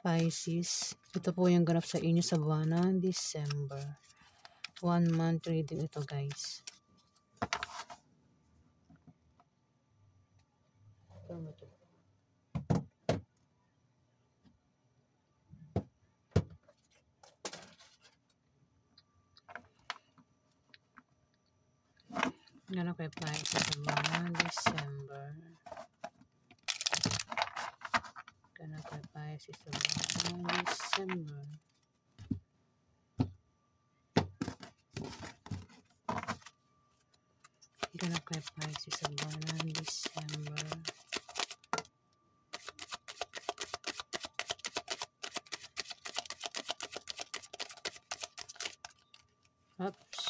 Pisces, ito po yung ganap sa inyo sa buwan ng December. 1 month reading ito, guys. Ganap kay Pisces sa buwan ng December. Ganap kay Pisces sa buwan ng December. Ganap kay Pisces sa buwan ng December. Oops.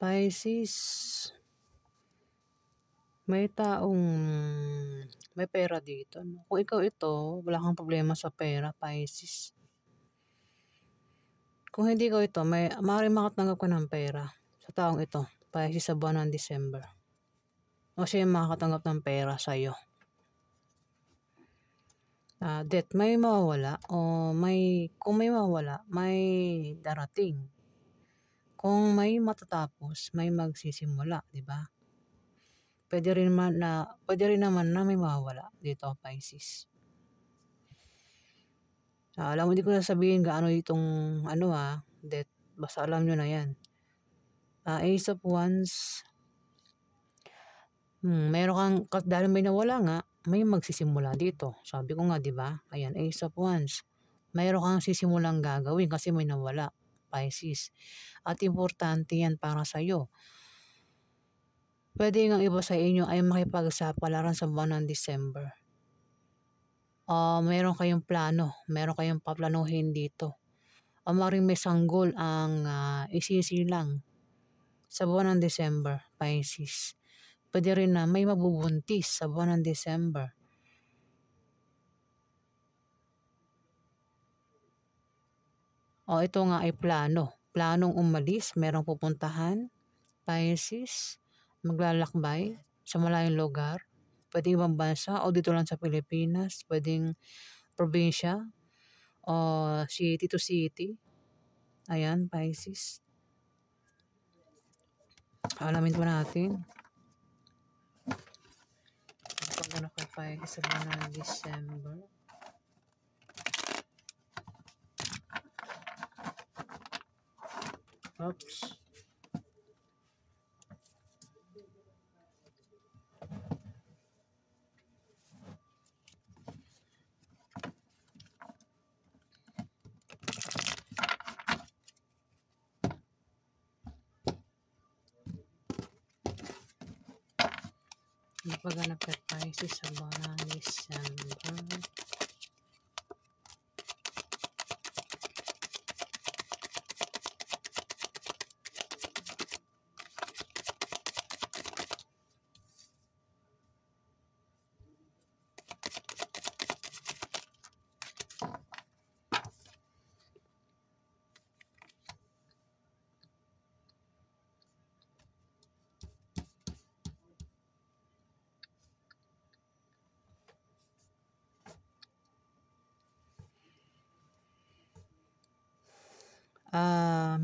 Pisces, may taong may pera dito. Kung ikaw ito, wala kang problema sa pera, Pisces. Kung hindi ko ito, maaaring makatanggap ka ng pera sa taong ito, Pisces sa buwan ng December. O siya yung makakatanggap ng pera sa'yo. Debt, may mawawala o kung may mawawala, may darating. Kung may matatapos, may magsisimula, di ba? Pwede rin naman na may mawawala dito, Pisces. Alam mo, hindi ko sasabihin gaano itong death. Basta alam nyo na yan. Ace of Wands. Meron kang, dahil may nawala nga, may magsisimula dito. Sabi ko nga, di ba? Ayan, Ace of Wands. Meron kang sisimulang gagawin kasi may nawala, Pisces. At importante yan para sa'yo. Pwede nga iba sa inyo ay makipagsapalaran sa buwan ng December. Meron kayong plano, meron kayong paplanuhin dito. Maring may sanggol ang isisilang sa buwan ng December, Pisces. Pwede rin na may mabubuntis sa buwan ng December. Ito nga ay plano. Planong umalis, merong pupuntahan, Pisces, maglalakbay sa malayong lugar. Pwede ibang bansa o dito lang sa Pilipinas. Pwedeng probinsya o city to city. Ayan, Pisces. Alamin po natin. Pag kay Pisces sa buwan ng December. Oops. Pagganap kay Pisces sa buwan ng December.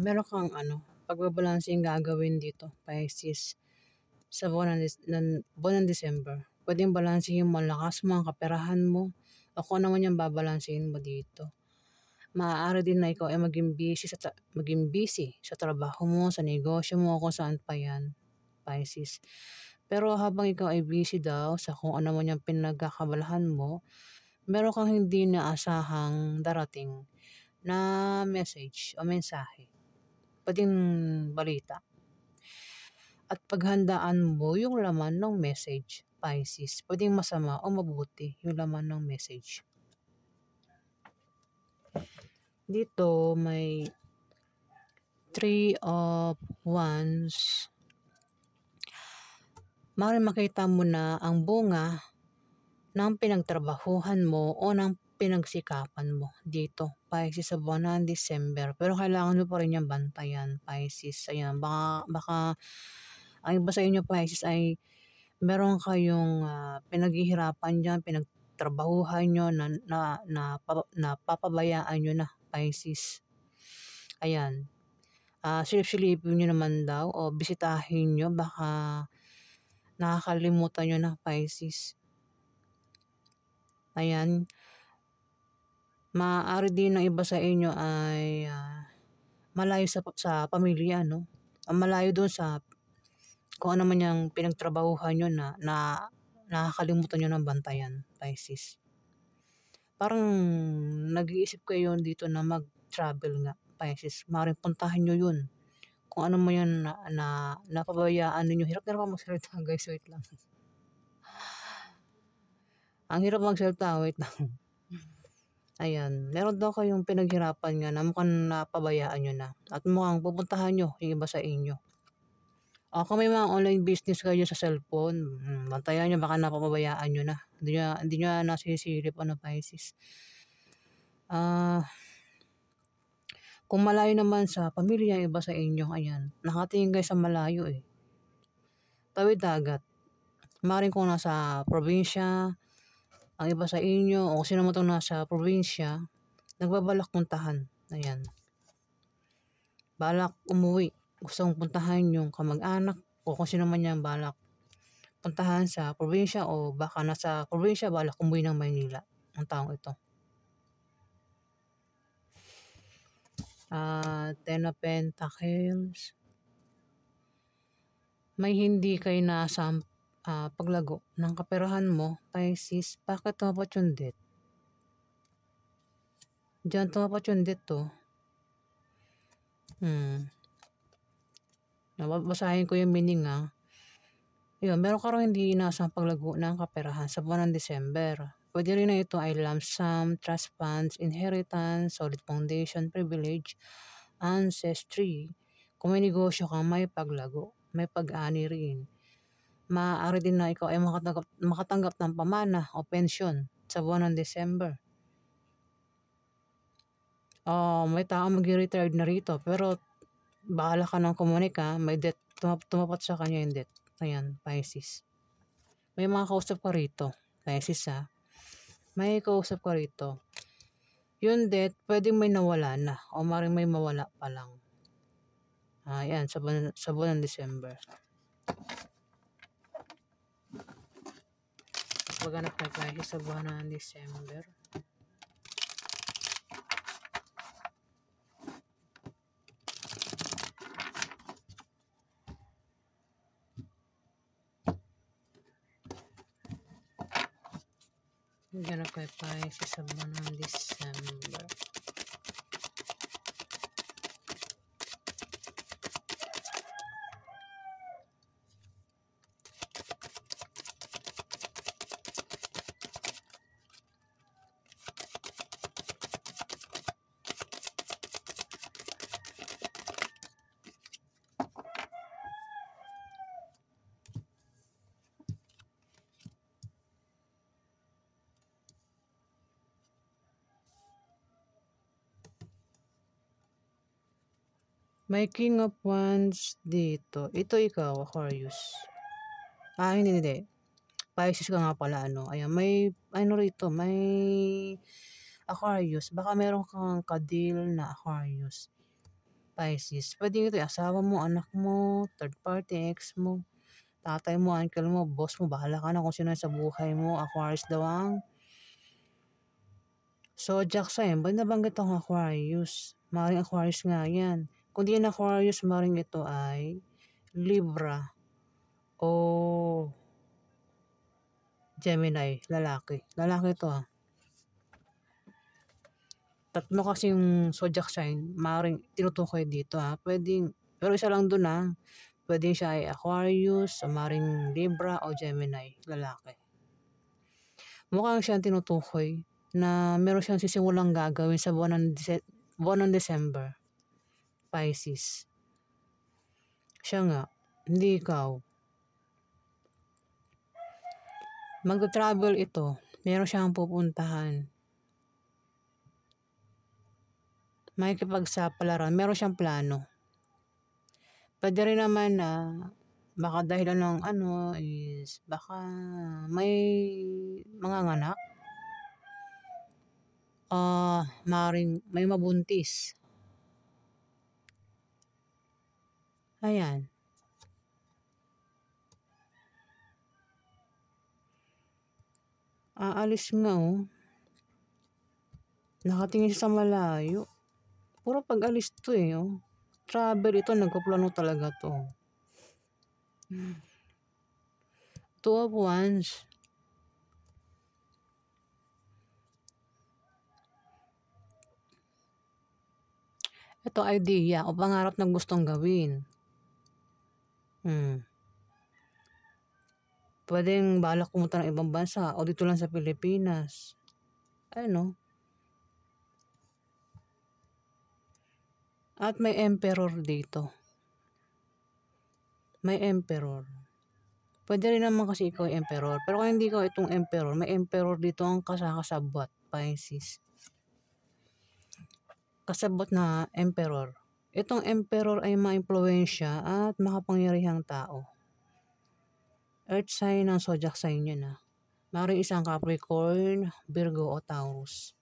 Meron kang pagbabalansing gagawin dito, Pisces, sa buwan ng December. Pwedeng balansin yung malakas mo, ang kaperahan mo, o kung ano man yung babalansin mo dito. Maaari din na ikaw ay maging busy sa trabaho mo, sa negosyo mo, kung saan pa yan, Pisces. Pero habang ikaw ay busy daw sa kung ano man yung pinagkakabalahan mo, meron kang hindi naasahang darating na message o mensahe. Pwedeng balita. At paghandaan mo yung laman ng message, Pisces. Pwedeng masama o mabuti yung laman ng message. Dito may 3 of Wands. Maaaring makita mo na ang bunga ng pinagtrabahuhan mo o ng pinagsikapan mo dito, Pisces, sa buwan ng December. Pero kailangan mo pa rin yung bantayan, Pisces. Ayan, baka ang iba sa inyo, Pisces, ay meron kayong pinaghihirapan diyan, pinagtrabahuhan niyo napapabayaan niyo na, Pisces. Ayan. Silip-silipin niyo naman daw o bisitahin niyo, baka nakakalimutan niyo na, Pisces. Ayan. Maaari din ng iba sa inyo ay malayo sa pamilya, no? Malayo doon sa kung ano man yung pinagtrabahuhan niyo na nakakalimutan niyo ng bantayan, Pisces. Parang nag-iisip kayo dito na mag-travel nga, Pisces. Maaaring puntahan niyo yun. Kung ano man yun napabayaan ninyo. Hirap na naman magsalita, guys. Wait lang. Ang hirap magsalita, wait lang. Ayan, meron daw kayong pinaghirapan nga na mukhang napabayaan nyo na. At mukhang pupuntahan nyo yung iba sa inyo. O kung may mga online business kayo sa cellphone, bantayan nyo, baka napapabayaan nyo na. Hindi nyo nasisilip, Pisces. Kung malayo naman sa pamilya yung iba sa inyo, ayan, nakatingin kayo sa malayo eh. Tawid dagat. Maaaring kung nasa probinsya, ang iba sa inyo, o sino mo itong nasa probinsya, nagbabalak puntahan. Ayan. Balak umuwi. Gustong puntahan yung kamag-anak o kung sino man yung balak puntahan sa probinsya o baka nasa probinsya balak umuwi ng Maynila ang taong ito. Ten of Pentacles. May hindi kayo nasa paglago ng kaperahan mo, Pisces. Bakit tumapat yung death? Diyan tumapat yung death to. Basahin ko yung meaning Yun, meron ka rin hindi inaasang paglago ng kaperahan sa buwan ng December. Pwede rin na ito ay lump sum, trust funds, inheritance, solid foundation, privilege, ancestry. Kung may negosyo kang may paglago, may pag-ani rin. Maaari din na ikaw ay makatanggap ng pamana o pensyon sa buwan ng December. May tao mag-retired na rito pero bahala ka ng komunika, may debt, tumapat sa kanya yung debt. Ayan, Pisces. May mga kausap ka rito, Pisces May kausap ka rito. Yung debt, pwedeng may nawala na o maring may mawala pa lang. Ayan, sa buwan ng December. Maghanap na tayo sa buwan ng December. Maghanap tayo sa buwan ng December. May King of Wands dito. Ito ikaw, Aquarius. Hindi. Pisces ka nga pala, Ayan, may, rito, may Aquarius. Baka meron kang kadil na Aquarius. Pisces. Pwede ito, asawa mo, anak mo, third party, ex mo, tatay mo, uncle mo, boss mo, bahala ka na kung sino sa buhay mo. Aquarius daw ang zodiac sign. Ba't nabanggit ang Aquarius? Maring Aquarius nga yan. Kung di yan Aquarius, maring ito ay Libra o Gemini, lalaki. Lalaki ito Tatlo kasi yung zodiac sign, maring tinutukoy dito Pwedeng, pero isa lang dun Pwedeng siya ay Aquarius, maring Libra o Gemini, lalaki. Mukhang siyang tinutukoy na meron siyang sisimulang gagawin sa buwan ng December. Pisces. Siya nga, hindi ikaw. Magta-travel ito. Meron siyang pupuntahan. Makikipagsapalaran. Meron siyang plano. Puwede rin naman na baka dahilan ng ano is baka may manganganak. Maaaring may mabuntis. Ayan. Aalis nga oh. Nakatingin siya sa malayo. Puro pag-alis 'to eh, oh. Travel ito, nagpaplano talaga 'to. Two of Wands. Ito idea o pangarap na gustong gawin. Puwedeng balak pumunta ng ibang bansa o dito lang sa Pilipinas. Ano? At may Emperor dito. May Emperor. Puwede rin naman kasi ikaw ay Emperor. Pero kung hindi ikaw itong Emperor, may Emperor dito ang kasabot, Pisces. Kasabot na Emperor. Itong Emperor ay maimpluwensya at makapangyarihang tao. Earth sign ng zodiac sign yan ah. Maaaring isang Capricorn, Virgo o Taurus.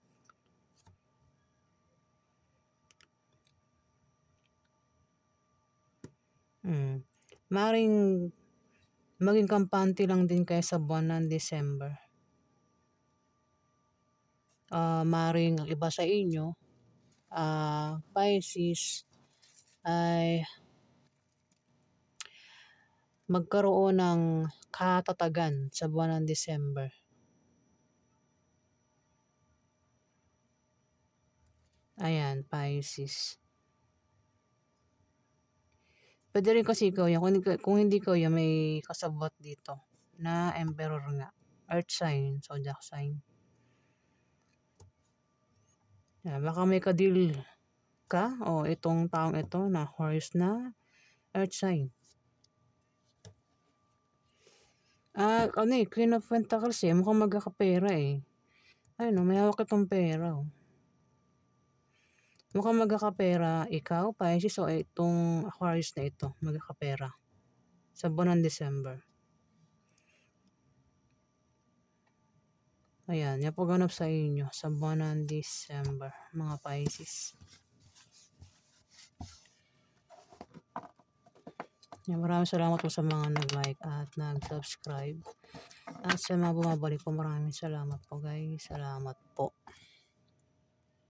Maaaring maging kampante lang din kayo sa buwan ng December. Maaaring ang iba sa inyo, Pisces, ay magkaroon ng katatagan sa buwan ng December. Ayan, Pisces. Puwede rin kasi ikaw yan. Kung hindi ikaw yan, may kasabot dito na Emperor nga. Earth sign, zodiac sign. Baka may ka-deal ka o itong taong ito na Horse na Earth sign. Queen of Pentacles eh. Mukhang magkakapera eh. Ayun, may hawak itong pera. Mukhang magkakapera ikaw, Pisces, o itong Aquarius na ito, magkakapera sa buwan ng December. Ayan, yan po ganap sa inyo sa buwan ng December, mga Pisces. Maraming salamat po sa mga nag-like at nag-subscribe. At sa mga bumabalik po, maraming salamat po guys. Salamat po.